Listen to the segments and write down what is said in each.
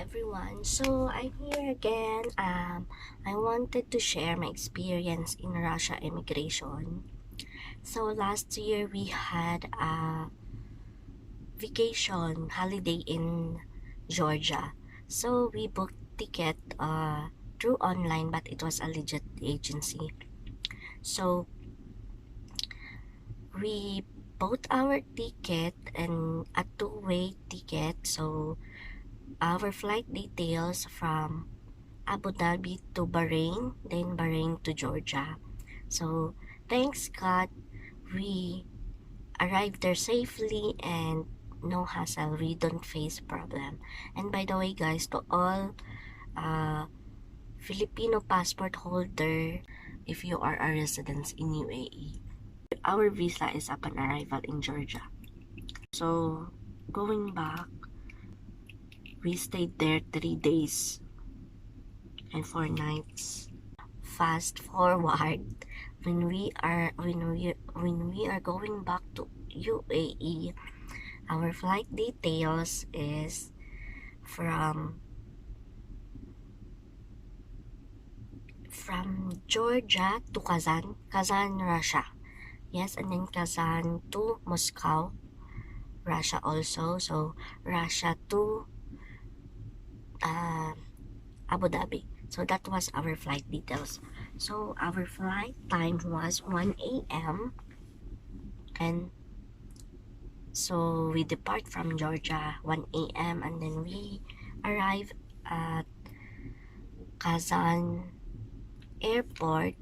everyone. So I'm here again. I wanted to share my experience in Russia immigration. So last year we had a vacation holiday in Georgia. So we booked ticket through online, but it was a legit agency. So we bought our ticket and a two-way ticket. So our flight details from Abu Dhabi to Bahrain, then Bahrain to Georgia. So thanks God we arrived there safely and no hassle. We don't face problem. And by the way, guys, to all Filipino passport holder, if you are a resident in UAE, our visa is upon arrival in Georgia. So going back, we stayed there 3 days and 4 nights. Fast forward, when we are going back to UAE, our flight details is from Georgia to Kazan, Russia. Yes, and then Kazan to Moscow, Russia also. So Russia to Abu Dhabi. So that was our flight details. So our flight time was 1 a.m. and so we depart from Georgia 1 a.m. and then we arrive at Kazan airport.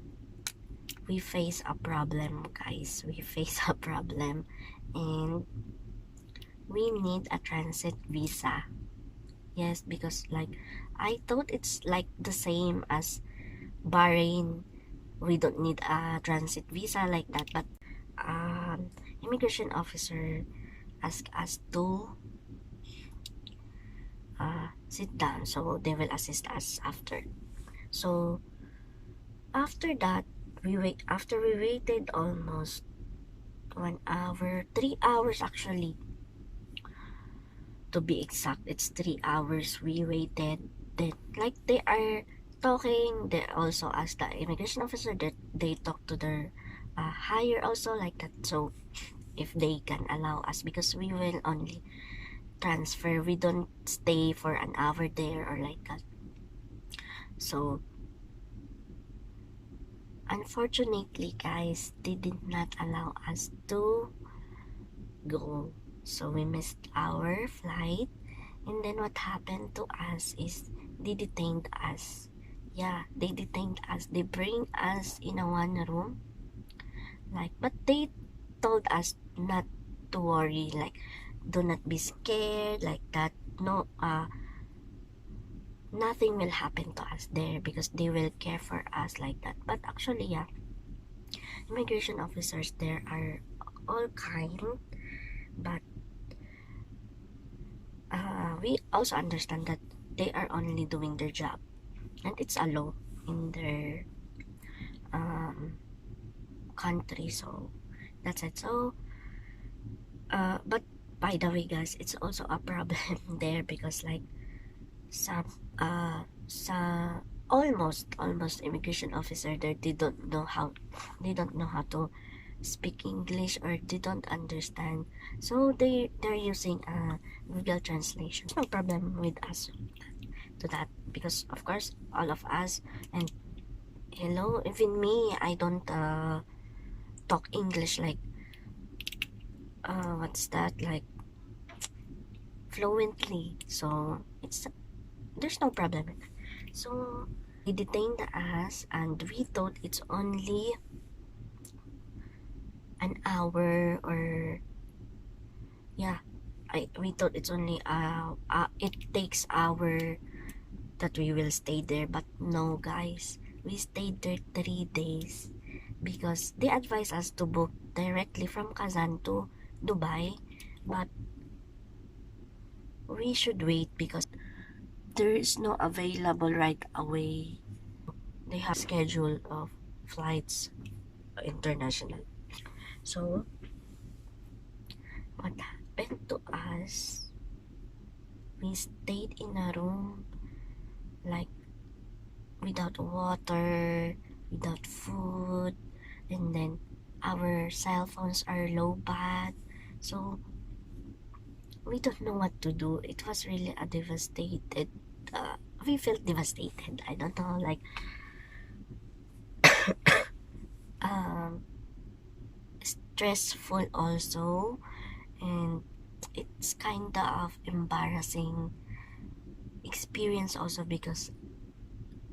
We face a problem, guys. We face a problem and we need a transit visa. Yes, because like I thought it's like the same as Bahrain. We don't need a transit visa like that, but immigration officer asked us to sit down, so they will assist us after. So after that, after we waited almost 1 hour, 3 hours actually, to be exact. It's 3 hours we waited. Then like they are talking, they also ask the immigration officer that they talk to their higher also like that. So if they can allow us, because we will only transfer, we don't stay for an hour there or like that. So unfortunately, guys, they did not allow us to go. So we missed our flight. And then what happened to us is they detained us. Yeah, they detained us. They bring us in a one room. Like, but they told us not to worry. Like, do not be scared. Like that. No, nothing will happen to us there because they will care for us like that. But actually, yeah, immigration officers there are all kind. But we also understand that they are only doing their job. And it's a law in their country. So that's it. So but by the way, guys, it's also a problem there because like some almost immigration officer there, they don't know how to speak English, or they don't understand, so they're using Google translation. No problem with us to that, because of course all of us, and hello, even me, I don't talk English like what's that, like fluently. So there's no problem. So they detained us and we thought it's only an hour, or yeah, we thought it's only it takes hour that we will stay there. But no, guys, we stayed there 3 days because they advised us to book directly from Kazan to Dubai, but we should wait because there is no available right away. They have schedule of flights international. So what happened to us, we stayed in a room like without water, without food, and then our cell phones are low bat. So we don't know what to do. It was really a devastated. We felt devastated. I don't know, like um, stressful also, and it's kinda of embarrassing experience also because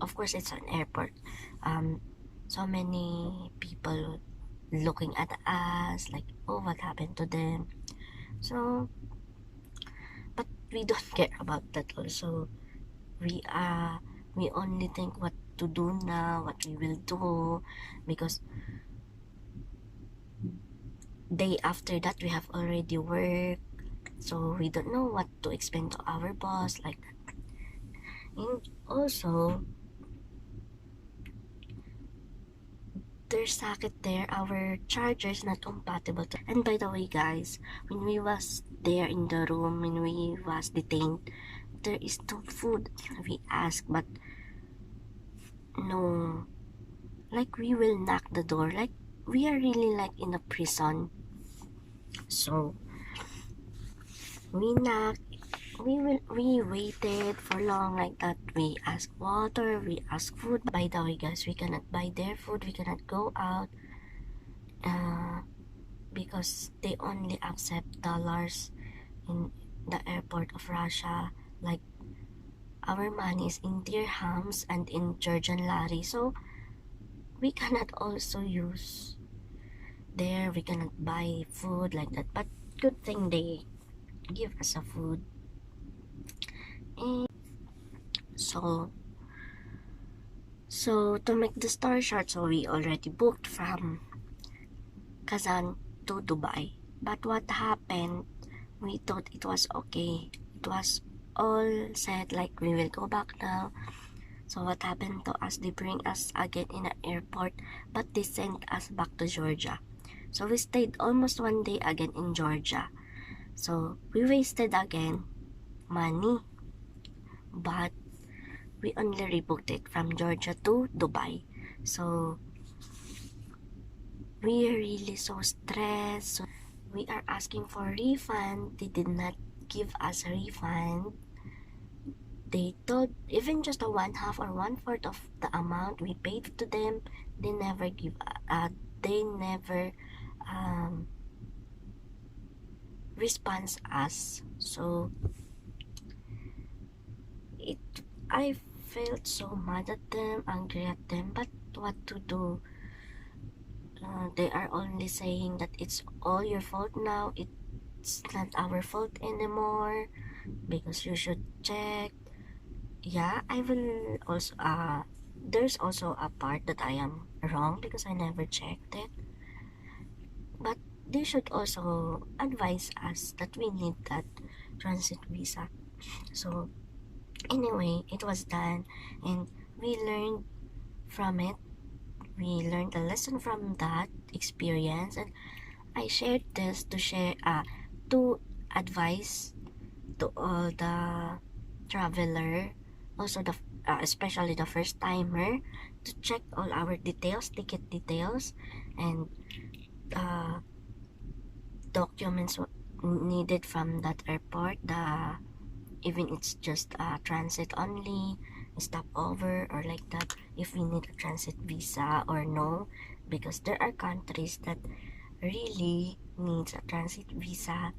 of course it's an airport. So many people looking at us like, oh, what happened to them? So, but we don't care about that also. We we only think what to do now, what we will do, because day after that we have already work, so we don't know what to explain to our boss like that. And also there's socket there, our charger is not compatible to. And by the way guys, when we was there in the room, when we was detained, there is no food. We asked, but no, like we will knock the door, like we are really like in a prison. So we knocked, we waited for long like that. We asked water, we asked food. By the way guys, we cannot buy their food, we cannot go out because they only accept dollars in the airport of Russia. Like our money is in dirhams and in Georgian lari, so we cannot also use there, we cannot buy food like that. But good thing they give us a food. And so to make the story short, so we already booked from Kazan to Dubai. But what happened, we thought it was okay, it was all said like we will go back now. So what happened to us, they bring us again in an airport, but they sent us back to Georgia. So we stayed almost 1 day again in Georgia. So we wasted again money, but we only rebooked it from Georgia to Dubai. So we are really so stressed. So we are asking for refund. They did not give us a refund. They told even just a 1/2 or 1/4 of the amount we paid to them. They never give. They never response us. So I felt so mad at them, angry at them, but what to do? They are only saying that it's all your fault now. It's not our fault anymore because you should check. Yeah, I will also there's also a part that I am wrong because I never checked it. But they should also advise us that we need that transit visa. So anyway, it was done and we learned from it. We learned a lesson from that experience, and I shared this to advise to all the traveler, also the especially the first timer, to check all our details, ticket details, and documents needed from that airport. Even it's just a transit only, stopover or like that, if we need a transit visa or no, because there are countries that really needs a transit visa.